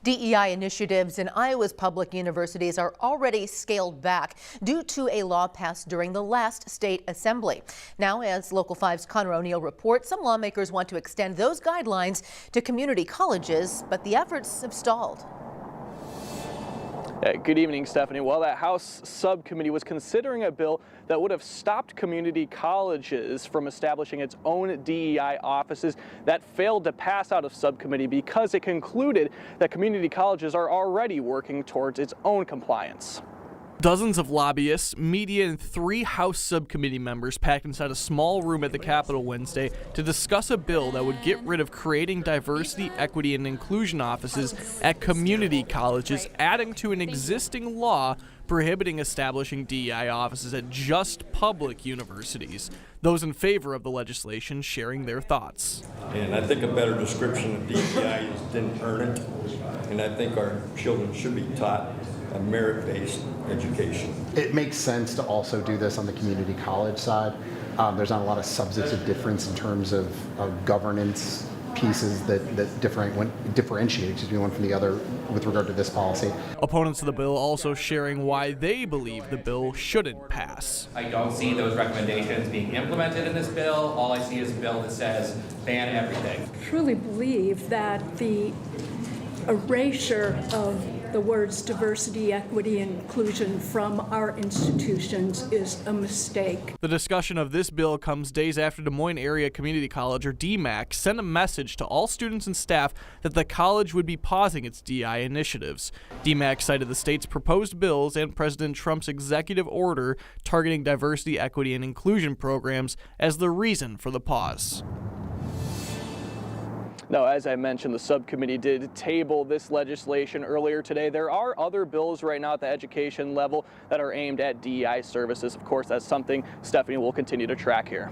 DEI initiatives in Iowa's public universities are already scaled back due to a law passed during the last state assembly. Now, as Local 5's Connor O'Neill reports, some lawmakers want to extend those guidelines to community colleges, but the efforts have stalled. Good evening, Stephanie. Well, that House subcommittee was considering a bill that would have stopped community colleges from establishing its own DEI offices. That failed to pass out of subcommittee because it concluded that community colleges are already working towards its own compliance. Dozens of lobbyists, media, and 3 House subcommittee members packed inside a small room at the Capitol Wednesday to discuss a bill that would get rid of creating diversity, equity, and inclusion offices at community colleges, adding to an existing law prohibiting establishing DEI offices at just public universities. Those in favor of the legislation sharing their thoughts. And I think a better description of DEI is didn't earn it, and I think our children should be taught a merit-based education. It makes sense to also do this on the community college side. There's not a lot of substantive difference in terms of governance pieces that differentiate one from the other with regard to this policy. Opponents of the bill also sharing why they believe the bill shouldn't pass. I don't see those recommendations being implemented in this bill. All I see is a bill that says ban everything. I truly believe that the erasure of the words diversity, equity, and inclusion from our institutions is a mistake. The discussion of this bill comes days after Des Moines Area Community College, or DMACC, sent a message to all students and staff that the college would be pausing its DEI initiatives. DMACC cited the state's proposed bills and President Trump's executive order targeting diversity, equity, and inclusion programs as the reason for the pause. Now, as I mentioned, the subcommittee did table this legislation earlier today. There are other bills right now at the education level that are aimed at DEI services. Of course, that's something Stephanie will continue to track here.